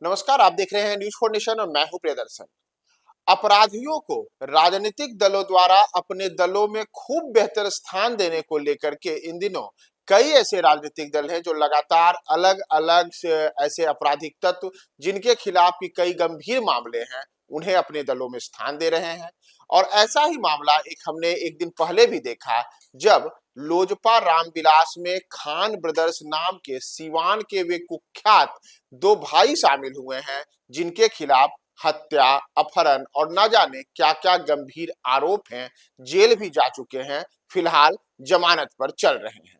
नमस्कार, आप देख रहे हैं न्यूज फॉर नेशन और मैं हूं प्रियदर्शन। अपराधियों को राजनीतिक दलों द्वारा अपने दलों में खूब बेहतर स्थान देने को लेकर के इन दिनों कई ऐसे राजनीतिक दल हैं जो लगातार अलग अलग से ऐसे आपराधिक तत्व जिनके खिलाफ की कई गंभीर मामले हैं उन्हें अपने दलों में स्थान दे रहे हैं। और ऐसा ही मामला हमने एक दिन पहले भी देखा, जब लोजपा रामविलास में खान ब्रदर्स नाम के सीवान के वे कुख्यात दो भाई शामिल हुए हैं, जिनके खिलाफ हत्या, अपहरण और न जाने क्या क्या गंभीर आरोप हैं, जेल भी जा चुके हैं, फिलहाल जमानत पर चल रहे हैं।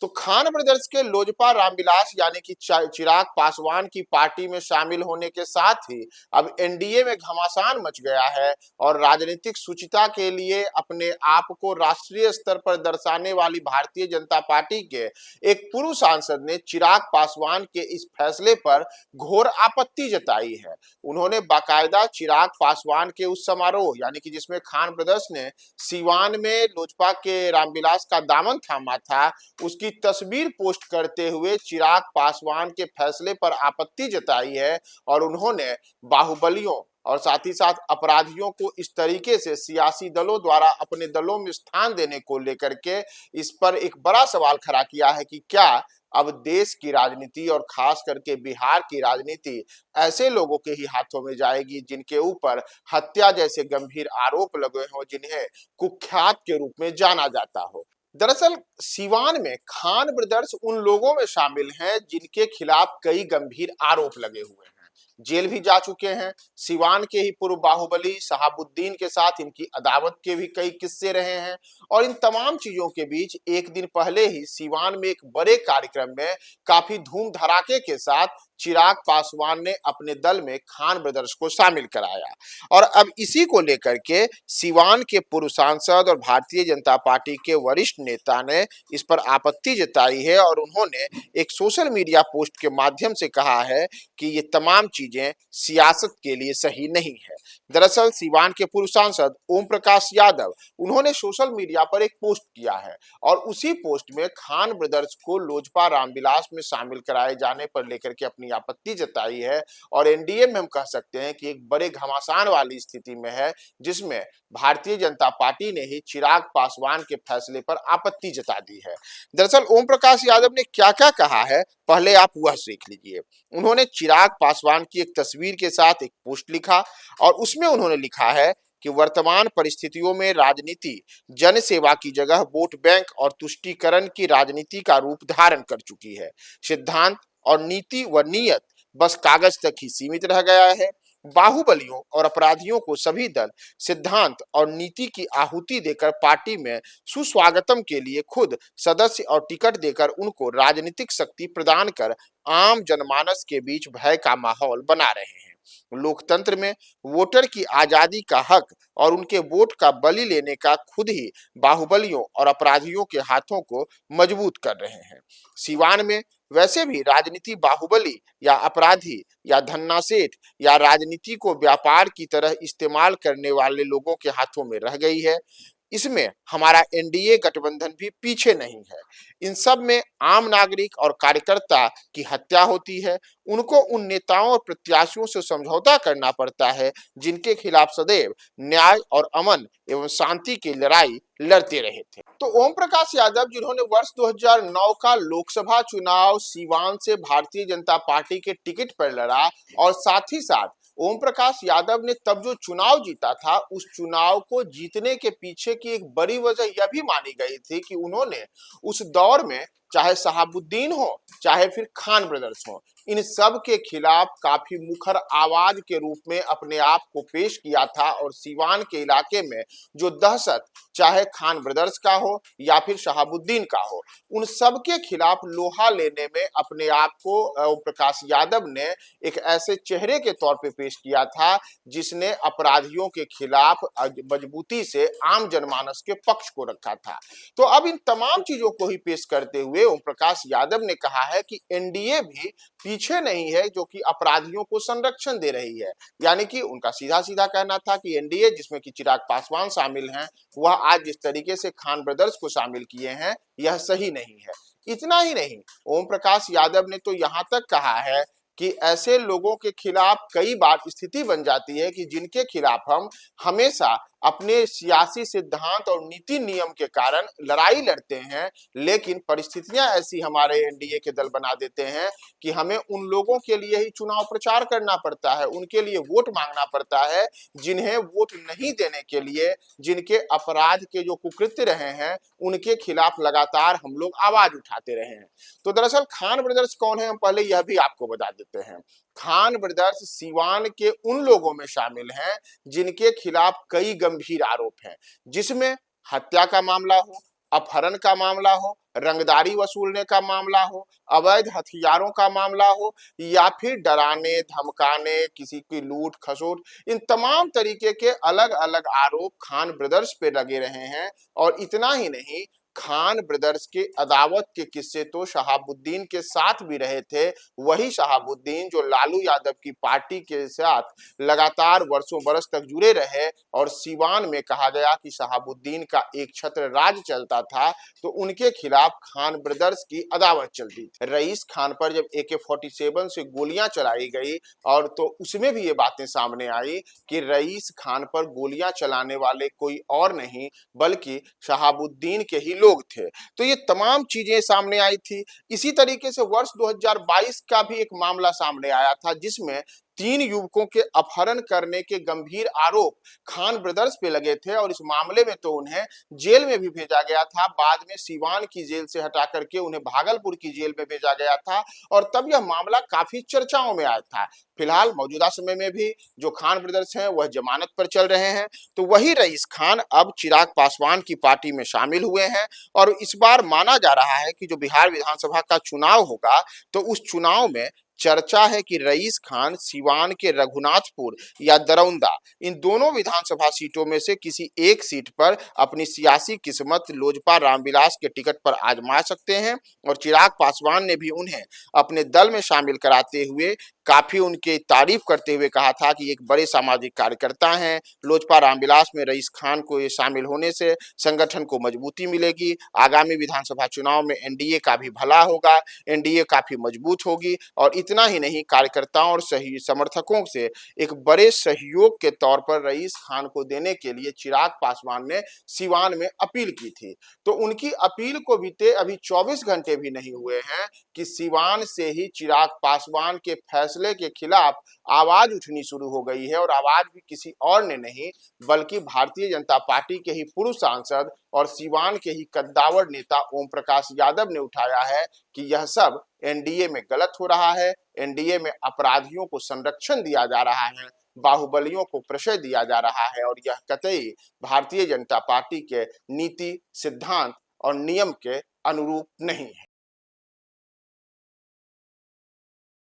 तो खान ब्रदर्स के लोजपा रामविलास यानी कि चिराग पासवान की पार्टी में शामिल होने के साथ ही अब एनडीए में घमासान मच गया है। और राजनीतिक शुचिता के लिए अपने आप को राष्ट्रीय स्तर पर दर्शाने वाली भारतीय जनता पार्टी के एक पूर्व सांसद ने चिराग पासवान के इस फैसले पर घोर आपत्ति जताई है। उन्होंने बाकायदा चिराग पासवान के उस समारोह यानी कि जिसमें खान ब्रदर्स ने सीवान में लोजपा के रामविलास का दामन थामा था, उसकी तस्वीर पोस्ट करते हुए चिराग पासवान के फैसले पर आपत्ति जताई है। और उन्होंने बाहुबलियों और साथ ही साथ अपराधियों को इस तरीके से सियासी दलों द्वारा अपने दलों में स्थान देने को लेकर के इस पर एक बड़ा सवाल खड़ा किया है कि क्या अब देश की राजनीति और खास करके बिहार की राजनीति ऐसे लोगों के ही हाथों में जाएगी जिनके ऊपर हत्या जैसे गंभीर आरोप लगे हों, जिन्हें कुख्यात के रूप में जाना जाता हो। दरअसल सीवान में खान ब्रदर्स उन लोगों में शामिल हैं जिनके खिलाफ कई गंभीर आरोप लगे हुए हैं, जेल भी जा चुके हैं। सीवान के ही पूर्व बाहुबली शहाबुद्दीन के साथ इनकी अदावत के भी कई किस्से रहे हैं। और इन तमाम चीजों के बीच एक दिन पहले ही सीवान में एक बड़े कार्यक्रम में काफी धूम धड़ाके के साथ चिराग पासवान ने अपने दल में खान ब्रदर्स को शामिल कराया। और अब इसी को लेकर के सीवान के पूर्व सांसद और भारतीय जनता पार्टी के वरिष्ठ नेता ने इस पर आपत्ति जताई है। और उन्होंने एक सोशल मीडिया पोस्ट के माध्यम से कहा है कि ये तमाम चीजें सियासत के लिए सही नहीं है। दरअसल सीवान के पूर्व सांसद ओम प्रकाश यादव, उन्होंने सोशल मीडिया पर एक पोस्ट किया है और उसी पोस्ट में खान ब्रदर्स को लोजपा रामविलास में शामिल कराए जाने पर लेकर के अपनी आपत्ति जताई है। और एनडीए में हम कह सकते हैं कि एक बड़े घमासान वाली स्थिति में है, जिसमें भारतीय जनता पार्टी ने ही चिराग पासवान के फैसले पर आपत्ति जता दी है। दरअसल ओम प्रकाश यादव ने क्या क्या कहा है, पहले आप वह सीख लीजिए। उन्होंने चिराग पासवान की एक तस्वीर के साथ एक पोस्ट लिखा और उसमें उन्होंने लिखा है कि वर्तमान परिस्थितियों में राजनीति जन सेवा की जगह वोट बैंक और तुष्टीकरण की राजनीति का रूप धारण कर चुकी है। सिद्धांत और नीति व नियत बस कागज तक ही सीमित रह गया है। बाहुबलियों और अपराधियों को सभी दल सिद्धांत और नीति की आहुति देकर पार्टी में सुस्वागतम के लिए खुद सदस्य और टिकट देकर उनको राजनीतिक शक्ति प्रदान कर आम जनमानस के बीच भय का माहौल बना रहे हैं। लोकतंत्र में वोटर की आजादी का हक और उनके वोट का बलि लेने का खुद ही बाहुबलियों और अपराधियों के हाथों को मजबूत कर रहे हैं। सीवान में वैसे भी राजनीति बाहुबली या अपराधी या धन्ना सेठ या राजनीति को व्यापार की तरह इस्तेमाल करने वाले लोगों के हाथों में रह गई है। इसमें हमारा एनडीए गठबंधन भी पीछे नहीं है। इन सब में आम नागरिक और कार्यकर्ता की हत्या होती है। उनको उन नेताओं और प्रत्याशियों से समझौता करना पड़ता है जिनके खिलाफ सदैव न्याय और अमन एवं शांति की लड़ाई लड़ते रहे थे। तो ओम प्रकाश यादव, जिन्होंने वर्ष 2009 का लोकसभा चुनाव सीवान से भारतीय जनता पार्टी के टिकट पर लड़ा, और साथ ही साथ ओम प्रकाश यादव ने तब जो चुनाव जीता था, उस चुनाव को जीतने के पीछे की एक बड़ी वजह यह भी मानी गई थी कि उन्होंने उस दौर में चाहे शहाबुद्दीन हो चाहे फिर खान ब्रदर्स हो, इन सब के खिलाफ काफी मुखर आवाज के रूप में अपने आप को पेश किया था। और सीवान के इलाके में जो दहशत चाहे खान ब्रदर्स का हो या फिर शहाबुद्दीन का हो, उन सब के खिलाफ लोहा लेने में अपने आप को ओम प्रकाश यादव ने एक ऐसे चेहरे के तौर पे पेश किया था जिसने अपराधियों के खिलाफ मजबूती से आम जनमानस के पक्ष को रखा था। तो अब इन तमाम चीजों को ही पेश करते हुए ओम प्रकाश यादव ने कहा है कि एनडीए भी पीछे नहीं है, जो कि अपराधियों को संरक्षण दे रही है। यानी कि उनका सीधा सीधा कहना था कि एनडीए जिसमें कि चिराग पासवान शामिल हैं, वह आज जिस तरीके से खान ब्रदर्स को शामिल किए हैं, यह सही नहीं है। इतना ही नहीं, ओम प्रकाश यादव ने तो यहां तक कहा है कि ऐसे लोगों के खिलाफ कई बार स्थिति बन जाती है कि जिनके खिलाफ हम हमेशा अपने सियासी सिद्धांत और नीति नियम के कारण लड़ाई लड़ते हैं, लेकिन परिस्थितियां ऐसी हमारे एनडीए के दल बना देते हैं कि हमें उन लोगों के लिए ही चुनाव प्रचार करना पड़ता है, उनके लिए वोट मांगना पड़ता है जिन्हें वोट नहीं देने के लिए, जिनके अपराध के जो कुकृत्य रहे हैं उनके खिलाफ लगातार हम लोग आवाज उठाते रहे हैं। तो दरअसल खान ब्रदर्स कौन है, हम पहले यह भी आपको बता देते हैं। खान ब्रदर्स सीवान के उन लोगों में शामिल हैं जिनके खिलाफ कई गंभीर आरोप हैं, जिसमें हत्या का मामला हो, अपहरण का मामला हो, रंगदारी वसूलने का मामला हो, अवैध हथियारों का मामला हो, या फिर डराने धमकाने, किसी की लूट खसोट, इन तमाम तरीके के अलग अलग आरोप खान ब्रदर्स पे लगे रहे हैं। और इतना ही नहीं, खान ब्रदर्स के अदावत के किस्से तो शहाबुद्दीन के साथ भी रहे थे। वही शहाबुद्दीन जो लालू यादव की पार्टी के साथ लगातार वर्षों बरस तक जुड़े रहे, और सीवान में कहा गया कि शहाबुद्दीन का एक छत्र राज चलता था, तो उनके खिलाफ खान ब्रदर्स की अदावत चलती थी। रईस खान पर जब AK-47 से गोलियां चलाई गई, और तो उसमें भी ये बातें सामने आई कि रईस खान पर गोलियां चलाने वाले कोई और नहीं बल्कि शहाबुद्दीन के ही लोग थे। तो ये तमाम चीजें सामने आई थी। इसी तरीके से वर्ष 2022 का भी एक मामला सामने आया था, जिसमें 3 युवकों के अपहरण करने के गंभीर आरोप खान ब्रदर्स पे लगे थे, और इस मामले में तो उन्हें जेल में भी भेजा गया था। बाद में सीवान की जेल से हटा करके उन्हें भागलपुर की जेल में भेजा गया था, और तब यह मामला काफी चर्चाओं में आया था। फिलहाल मौजूदा समय में भी जो खान ब्रदर्स हैं वह जमानत पर चल रहे हैं। तो वही रईस खान अब चिराग पासवान की पार्टी में शामिल हुए हैं, और इस बार माना जा रहा है कि जो बिहार विधानसभा का चुनाव होगा, तो उस चुनाव में चर्चा है कि रईस खान सीवान के रघुनाथपुर या दरौंदा, इन दोनों विधानसभा सीटों में से किसी एक सीट पर अपनी सियासी किस्मत लोजपा रामविलास के टिकट पर आजमा सकते हैं। और चिराग पासवान ने भी उन्हें अपने दल में शामिल कराते हुए काफी उनकी तारीफ करते हुए कहा था कि एक बड़े सामाजिक कार्यकर्ता हैं। लोजपा रामविलास में रईस खान को ये शामिल होने से संगठन को मजबूती मिलेगी, आगामी विधानसभा चुनाव में एनडीए का भी भला होगा, एनडीए काफी मजबूत होगी। और इतना ही नहीं, कार्यकर्ताओं और सही समर्थकों से एक बड़े सहयोग के तौर पर रईस खान को देने के लिए चिराग पासवान ने सीवान में अपील की थी। तो उनकी अपील को बीते अभी 24 घंटे भी नहीं हुए हैं कि सीवान से ही चिराग पासवान के फैसले के खिलाफ आवाज उठनी शुरू हो गई है, और आवाज भी किसी और ने नहीं बल्कि भारतीय जनता पार्टी के ही पूर्व सांसद और सीवान के ही कद्दावर नेता ओम प्रकाश यादव ने उठाया है कि यह सब एनडीए में गलत हो रहा है, एनडीए में अपराधियों को संरक्षण दिया जा रहा है, बाहुबलियों को प्रश्रय दिया जा रहा है, और यह कतई भारतीय जनता पार्टी के नीति सिद्धांत और नियम के अनुरूप नहीं है।